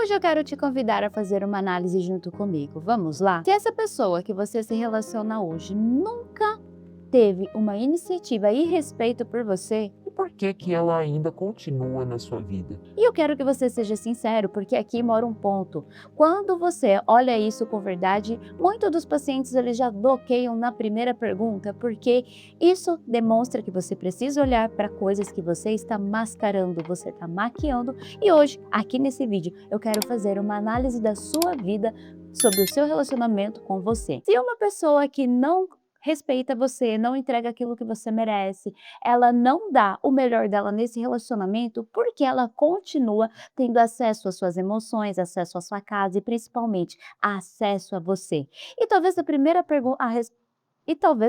Hoje eu quero te convidar a fazer uma análise junto comigo. Vamos lá? Se essa pessoa que você se relaciona hoje nunca teve uma iniciativa e respeito por você, E por que que ela ainda continua na sua vida? e eu quero que você seja sincero, porque aqui mora um ponto. Quando você olha isso com verdade, muitos dos pacientes eles já bloqueiam na primeira pergunta, porque isso demonstra que você precisa olhar para coisas que você está mascarando, você está maquiando. E hoje, aqui nesse vídeo, eu quero fazer uma análise da sua vida sobre o seu relacionamento com você. Se uma pessoa que não respeita você, não entrega aquilo que você merece, ela não dá o melhor dela nesse relacionamento, porque ela continua tendo acesso às suas emoções, acesso à sua casa e principalmente acesso a você. E talvez a primeira pergunta,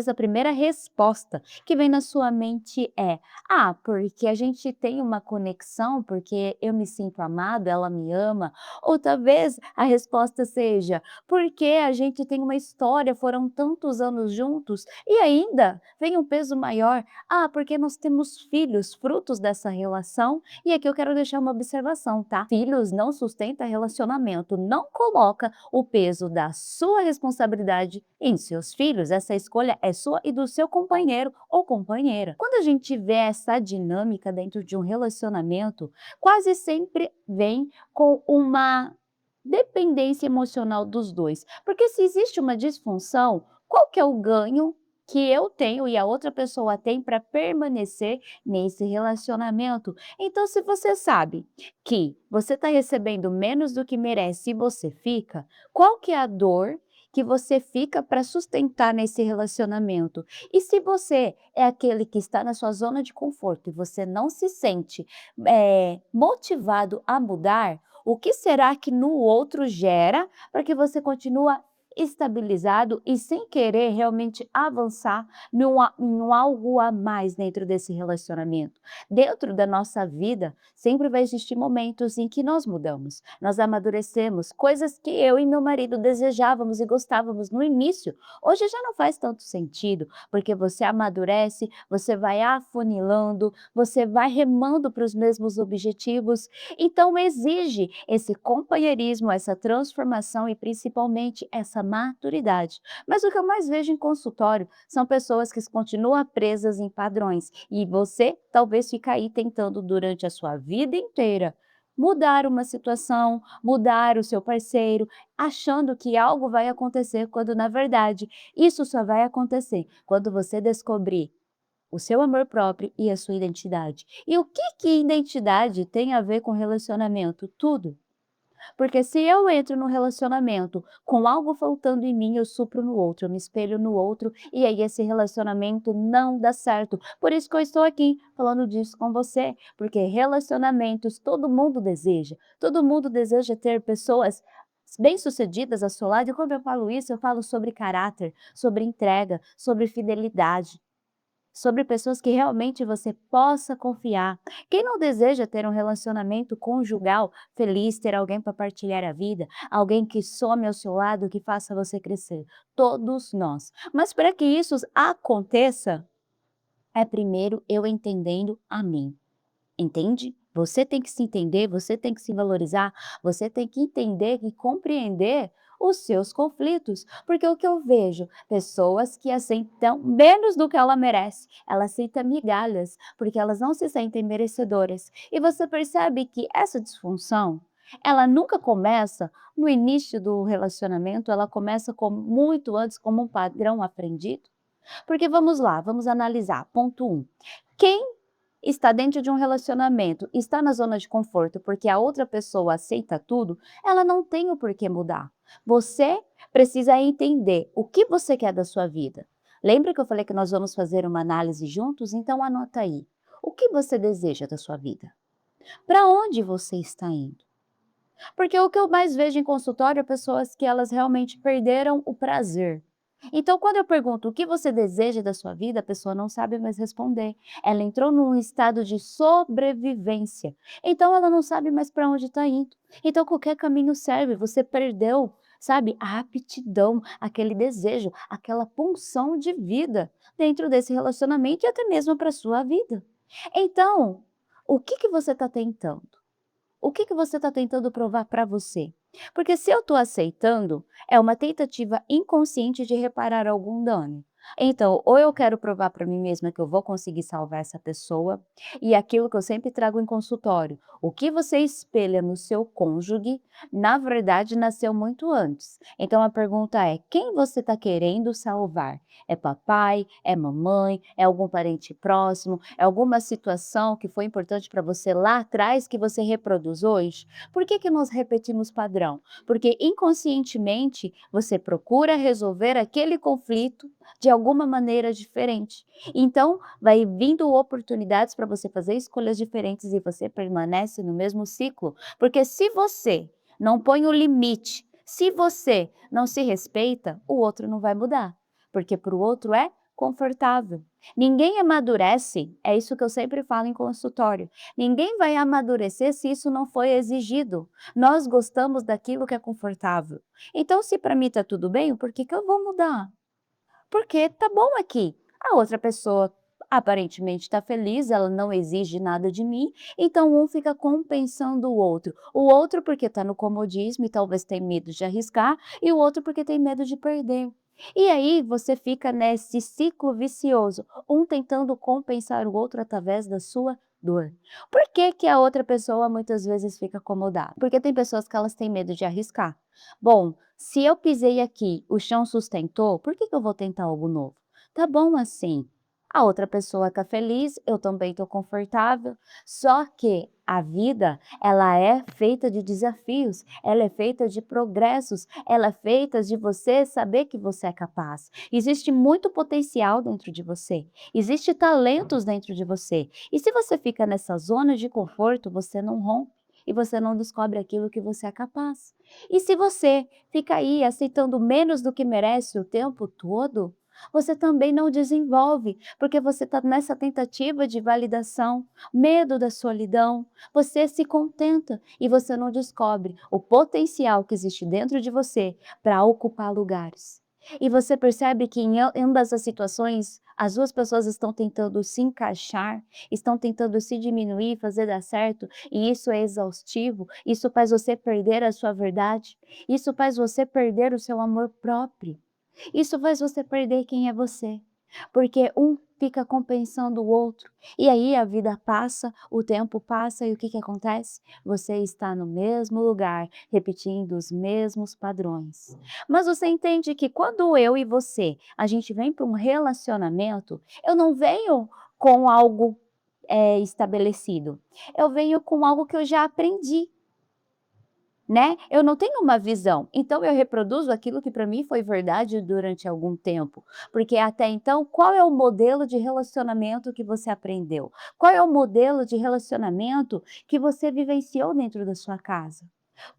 a primeira resposta que vem na sua mente é: "Ah, porque a gente tem uma conexão, porque eu me sinto amado, ela me ama". Ou talvez a resposta seja: "Porque a gente tem uma história, foram tantos anos juntos". E ainda vem um peso maior: "Ah, porque nós temos filhos, frutos dessa relação". E aqui eu quero deixar uma observação, tá? Filhos não sustenta relacionamento, não coloca o peso da sua responsabilidade em seus filhos, essa escolha é sua e do seu companheiro ou companheira. Quando a gente vê essa dinâmica dentro de um relacionamento, quase sempre vem com uma dependência emocional dos dois. Porque se existe uma disfunção, qual que é o ganho que eu tenho e a outra pessoa tem para permanecer nesse relacionamento? Então, se você sabe que você está recebendo menos do que merece e você fica, qual que é a dor que você fica para sustentar nesse relacionamento? E se você é aquele que está na sua zona de conforto e você não se sente motivado a mudar, o que será que no outro gera para que você continua estabilizado e sem querer realmente avançar em algo a mais dentro desse relacionamento? Dentro da nossa vida, sempre vai existir momentos em que nós mudamos, nós amadurecemos, coisas que eu e meu marido desejávamos e gostávamos no início, hoje já não faz tanto sentido, porque você amadurece, você vai afunilando, você vai remando para os mesmos objetivos, então exige esse companheirismo, essa transformação e principalmente essa maturidade. Mas o que eu mais vejo em consultório são pessoas que continuam presas em padrões e você talvez fica aí tentando durante a sua vida inteira mudar uma situação, mudar o seu parceiro, achando que algo vai acontecer quando na verdade isso só vai acontecer quando você descobrir o seu amor próprio e a sua identidade. E o que que identidade tem a ver com relacionamento? Tudo. Porque se eu entro num relacionamento com algo faltando em mim, eu supro no outro, eu me espelho no outro e aí esse relacionamento não dá certo. Por isso que eu estou aqui falando disso com você, porque relacionamentos todo mundo deseja ter pessoas bem-sucedidas ao seu lado, e quando eu falo isso, eu falo sobre caráter, sobre entrega, sobre fidelidade, sobre pessoas que realmente você possa confiar. Quem não deseja ter um relacionamento conjugal feliz, ter alguém para partilhar a vida, alguém que some ao seu lado, que faça você crescer? Todos nós. Mas para que isso aconteça, é primeiro eu entendendo a mim. Entende? Você tem que se entender, você tem que se valorizar, você tem que entender e compreender os seus conflitos, porque o que eu vejo, pessoas que aceitam menos do que ela merece, ela aceita migalhas, porque elas não se sentem merecedoras. E você percebe que essa disfunção, ela nunca começa no início do relacionamento, ela começa muito antes como um padrão aprendido. Porque vamos lá, vamos analisar. Ponto um. Quem está dentro de um relacionamento, está na zona de conforto porque a outra pessoa aceita tudo, ela não tem o porquê mudar. Você precisa entender o que você quer da sua vida. Lembra que eu falei que nós vamos fazer uma análise juntos? Então anota aí. O que você deseja da sua vida? Para onde você está indo? Porque o que eu mais vejo em consultório é pessoas que elas realmente perderam o prazer. Então, quando eu pergunto o que você deseja da sua vida, a pessoa não sabe mais responder. Ela entrou num estado de sobrevivência. Então, ela não sabe mais para onde está indo. Então, qualquer caminho serve. Você perdeu, sabe, a aptidão, aquele desejo, aquela pulsão de vida dentro desse relacionamento e até mesmo para a sua vida. Então, o que que você está tentando? O que que você está tentando provar para você? Porque se eu estou aceitando, é uma tentativa inconsciente de reparar algum dano. Então, ou eu quero provar para mim mesma que eu vou conseguir salvar essa pessoa, e aquilo que eu sempre trago em consultório, o que você espelha no seu cônjuge, na verdade nasceu muito antes. Então a pergunta é: quem você está querendo salvar? É papai? É mamãe? É algum parente próximo? É alguma situação que foi importante para você lá atrás que você reproduz hoje? Por que que nós repetimos padrão? Porque inconscientemente você procura resolver aquele conflito de alguma maneira diferente. Então, vai vindo oportunidades para você fazer escolhas diferentes e você permanece no mesmo ciclo, porque se você não põe o limite, se você não se respeita, o outro não vai mudar, porque para o outro é confortável. Ninguém amadurece, é isso que eu sempre falo em consultório. Ninguém vai amadurecer se isso não foi exigido. Nós gostamos daquilo que é confortável. Então, se para mim está tudo bem, por que que eu vou mudar? Porque tá bom aqui. A outra pessoa aparentemente está feliz, ela não exige nada de mim, então um fica compensando o outro. O outro porque está no comodismo e talvez tem medo de arriscar, e o outro porque tem medo de perder. E aí você fica nesse ciclo vicioso, um tentando compensar o outro através da sua dor. Por que que a outra pessoa muitas vezes fica acomodada? Porque tem pessoas que elas têm medo de arriscar. Bom, se eu pisei aqui, o chão sustentou, por que que eu vou tentar algo novo? Tá bom assim. A outra pessoa está feliz, eu também estou confortável, só que a vida, ela é feita de desafios, ela é feita de progressos, ela é feita de você saber que você é capaz. Existe muito potencial dentro de você, existe talentos dentro de você. E se você fica nessa zona de conforto, você não rompe e você não descobre aquilo que você é capaz. E se você fica aí aceitando menos do que merece o tempo todo, você também não desenvolve, porque você está nessa tentativa de validação, medo da solidão, você se contenta e você não descobre o potencial que existe dentro de você para ocupar lugares. E você percebe que em ambas as situações, as duas pessoas estão tentando se encaixar, estão tentando se diminuir, fazer dar certo, e isso é exaustivo, isso faz você perder a sua verdade, isso faz você perder o seu amor próprio. Isso faz você perder quem é você, porque um fica compensando o outro, e aí a vida passa, o tempo passa e o que que acontece? Você está no mesmo lugar, repetindo os mesmos padrões. Mas você entende que quando eu e você, a gente vem para um relacionamento, eu não venho com algo, estabelecido, eu venho com algo que eu já aprendi. Né, eu não tenho uma visão, então eu reproduzo aquilo que para mim foi verdade durante algum tempo, porque até então qual é o modelo de relacionamento que você aprendeu? Qual é o modelo de relacionamento que você vivenciou dentro da sua casa?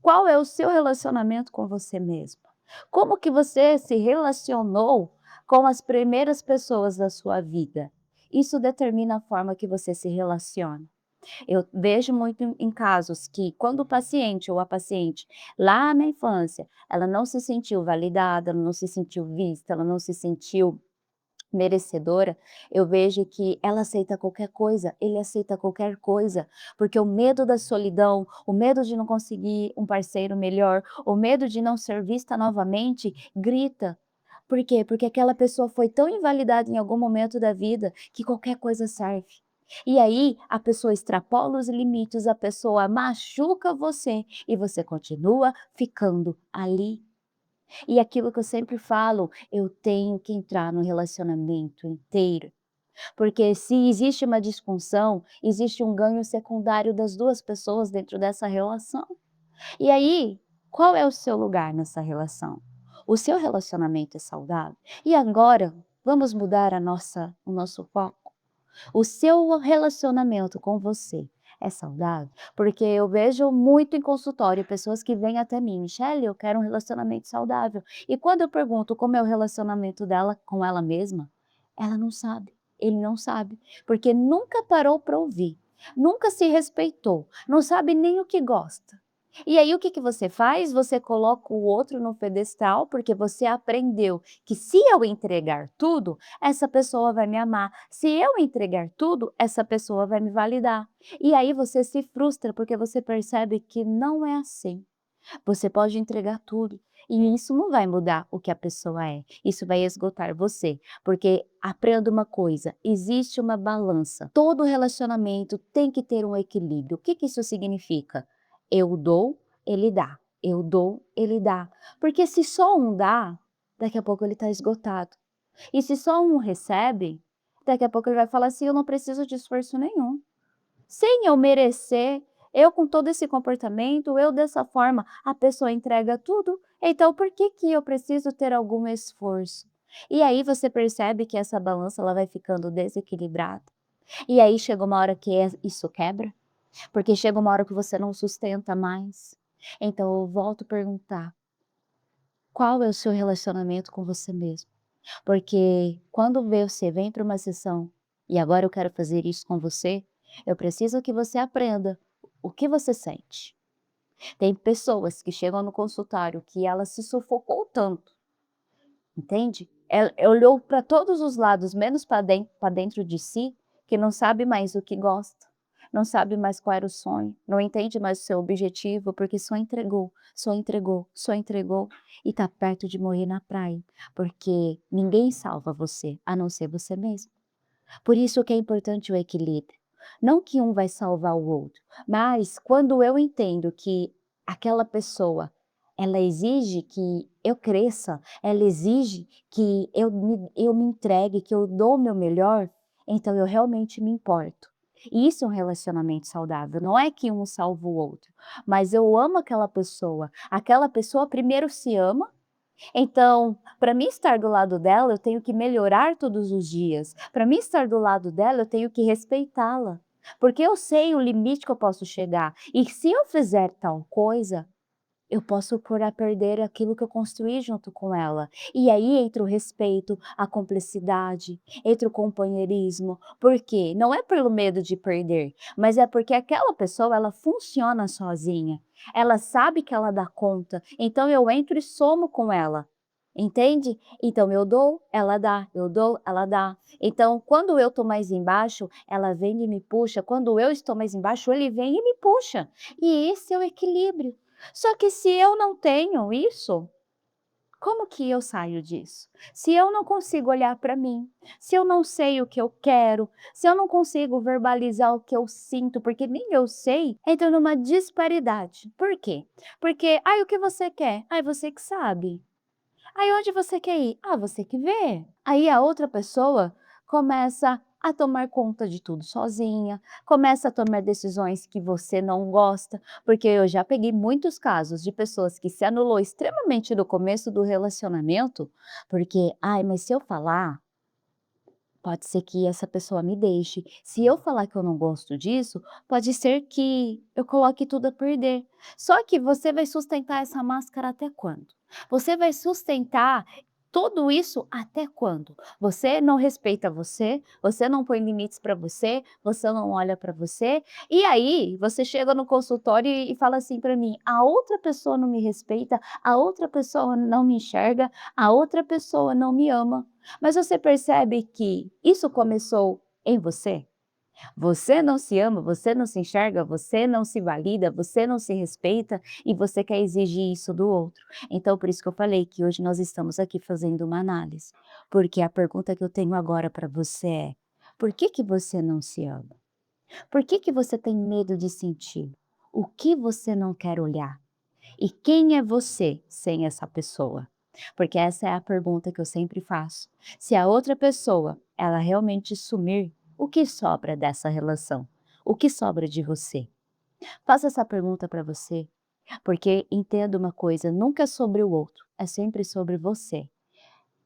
Qual é o seu relacionamento com você mesmo? Como que você se relacionou com as primeiras pessoas da sua vida? Isso determina a forma que você se relaciona. Eu vejo muito em casos que quando o paciente ou a paciente, lá na infância, ela não se sentiu validada, ela não se sentiu vista, ela não se sentiu merecedora, eu vejo que ela aceita qualquer coisa, ele aceita qualquer coisa, porque o medo da solidão, o medo de não conseguir um parceiro melhor, o medo de não ser vista novamente, grita. Por quê? Porque aquela pessoa foi tão invalidada em algum momento da vida que qualquer coisa serve. E aí a pessoa extrapola os limites, a pessoa machuca você e você continua ficando ali. E aquilo que eu sempre falo, eu tenho que entrar no relacionamento inteiro, porque se existe uma disfunção, existe um ganho secundário das 2 pessoas dentro dessa relação. E aí, qual é o seu lugar nessa relação? O seu relacionamento é saudável? E agora, vamos mudar o nosso foco? O seu relacionamento com você é saudável? Porque eu vejo muito em consultório pessoas que vêm até mim: "Michele, eu quero um relacionamento saudável". E quando eu pergunto como é o relacionamento dela com ela mesma, ela não sabe, ele não sabe, porque nunca parou para ouvir, nunca se respeitou, não sabe nem o que gosta. E aí o que que você faz? Você coloca o outro no pedestal, porque você aprendeu que se eu entregar tudo, essa pessoa vai me amar. Se eu entregar tudo, essa pessoa vai me validar. E aí você se frustra, porque você percebe que não é assim. Você pode entregar tudo, e isso não vai mudar o que a pessoa é, isso vai esgotar você, porque aprenda uma coisa, existe uma balança, todo relacionamento tem que ter um equilíbrio. O que que isso significa? Eu dou, ele dá, eu dou, ele dá, porque se só um dá, daqui a pouco ele está esgotado, e se só um recebe, daqui a pouco ele vai falar assim: "Eu não preciso de esforço nenhum". Sem eu merecer, eu com todo esse comportamento, eu dessa forma, a pessoa entrega tudo, então por que que eu preciso ter algum esforço? E aí você percebe que essa balança ela vai ficando desequilibrada. E aí chega uma hora que isso quebra, porque chega uma hora que você não sustenta mais. Então eu volto a perguntar, qual é o seu relacionamento com você mesmo? Porque quando você vem para uma sessão, e agora eu quero fazer isso com você, eu preciso que você aprenda o que você sente. Tem pessoas que chegam no consultório que ela se sufocou tanto, entende? Ela olhou para todos os lados, menos para dentro de si, que não sabe mais o que gosta, não sabe mais qual era o sonho, não entende mais o seu objetivo, porque só entregou, só entregou, só entregou e está perto de morrer na praia, porque ninguém salva você, a não ser você mesmo. Por isso que é importante o equilíbrio. Não que um vai salvar o outro, mas quando eu entendo que aquela pessoa, ela exige que eu cresça, ela exige que eu me entregue, que eu dou o meu melhor, então eu realmente me importo. E isso é um relacionamento saudável, não é que um salva o outro, mas eu amo aquela pessoa primeiro se ama, então, para mim estar do lado dela, eu tenho que melhorar todos os dias. Para mim estar do lado dela, eu tenho que respeitá-la, porque eu sei o limite que eu posso chegar. E se eu fizer tal coisa, eu posso pôr a perder aquilo que eu construí junto com ela. E aí entra o respeito, a cumplicidade, entra o companheirismo. Por quê? Não é pelo medo de perder, mas é porque aquela pessoa, ela funciona sozinha. Ela sabe que ela dá conta, então eu entro e somo com ela. Entende? Então eu dou, ela dá, eu dou, ela dá. Então, quando eu estou mais embaixo, ela vem e me puxa. Quando eu estou mais embaixo, ele vem e me puxa. E esse é o equilíbrio. Só que se eu não tenho isso, como que eu saio disso? Se eu não consigo olhar para mim, se eu não sei o que eu quero, se eu não consigo verbalizar o que eu sinto, porque nem eu sei, entra numa disparidade. Por quê? Porque, ai, o que você quer? Ai, você que sabe. Aí onde você quer ir? Ah, você que vê. Aí a outra pessoa começa a tomar conta de tudo sozinha, começa a tomar decisões que você não gosta, porque eu já peguei muitos casos de pessoas que se anulou extremamente no começo do relacionamento, porque, ai, mas se eu falar, pode ser que essa pessoa me deixe. Se eu falar que eu não gosto disso, pode ser que eu coloque tudo a perder. Só que você vai sustentar essa máscara até quando? Você vai sustentar tudo isso até quando? Você não respeita você, você não põe limites para você não olha para você, e aí você chega no consultório e fala assim para mim: "A outra pessoa não me respeita, a outra pessoa não me enxerga, a outra pessoa não me ama". Mas você percebe que isso começou em você? Você não se ama, você não se enxerga, você não se valida, você não se respeita e você quer exigir isso do outro. Então, por isso que eu falei que hoje nós estamos aqui fazendo uma análise. Porque a pergunta que eu tenho agora para você é: por que que você não se ama? Por que que você tem medo de sentir? O que você não quer olhar? E quem é você sem essa pessoa? Porque essa é a pergunta que eu sempre faço. Se a outra pessoa, ela realmente sumir, o que sobra dessa relação? O que sobra de você? Faça essa pergunta para você, porque entenda uma coisa, nunca é sobre o outro, é sempre sobre você.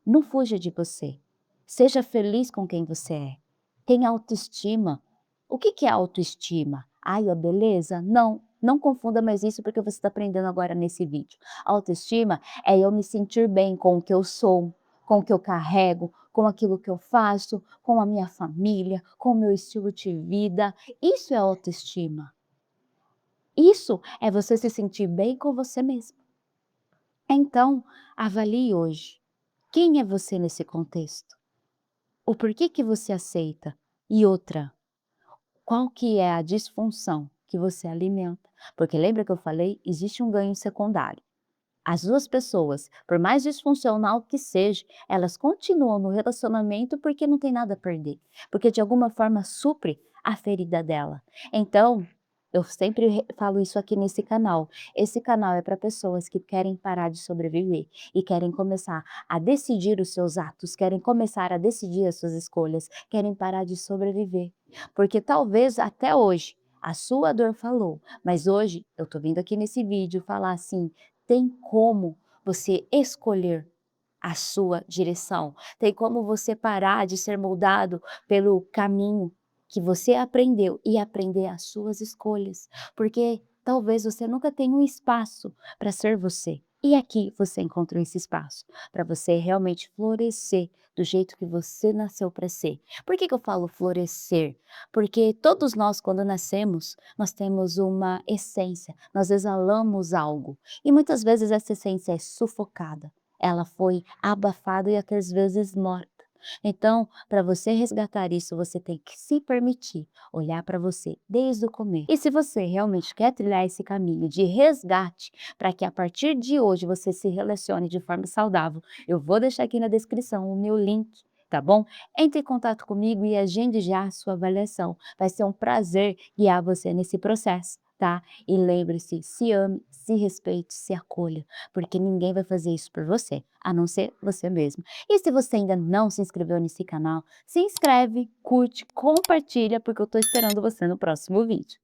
Não fuja de você. Seja feliz com quem você é. Tenha autoestima. O que que é autoestima? Ai, a beleza? Não, não confunda mais isso porque você está aprendendo agora nesse vídeo. Autoestima é eu me sentir bem com o que eu sou, com o que eu carrego, com aquilo que eu faço, com a minha família, com o meu estilo de vida. Isso é autoestima. Isso é você se sentir bem com você mesmo. Então, avalie hoje. Quem é você nesse contexto? O porquê que você aceita? E outra, qual que é a disfunção que você alimenta? Porque lembra que eu falei, existe um ganho secundário. As 2 pessoas, por mais disfuncional que seja, elas continuam no relacionamento porque não tem nada a perder, porque de alguma forma supre a ferida dela. Então, eu sempre falo isso aqui nesse canal. Esse canal é para pessoas que querem parar de sobreviver e querem começar a decidir os seus atos, querem começar a decidir as suas escolhas, querem parar de sobreviver. Porque talvez até hoje a sua dor falou, mas hoje eu tô vindo aqui nesse vídeo falar assim: tem como você escolher a sua direção, tem como você parar de ser moldado pelo caminho que você aprendeu e aprender as suas escolhas, porque talvez você nunca tenha um espaço para ser você. E aqui você encontrou esse espaço para você realmente florescer do jeito que você nasceu para ser. Por que que eu falo florescer? Porque todos nós, quando nascemos, nós temos uma essência, nós exalamos algo e muitas vezes essa essência é sufocada, ela foi abafada e até às vezes morta. Então, para você resgatar isso, você tem que se permitir olhar para você desde o começo. E se você realmente quer trilhar esse caminho de resgate, para que a partir de hoje você se relacione de forma saudável, eu vou deixar aqui na descrição o meu link. Tá bom? Entre em contato comigo e agende já a sua avaliação. Vai ser um prazer guiar você nesse processo, tá? E lembre-se, se ame, se respeite, se acolha, porque ninguém vai fazer isso por você, a não ser você mesmo. E se você ainda não se inscreveu nesse canal, se inscreve, curte, compartilha, porque eu tô esperando você no próximo vídeo.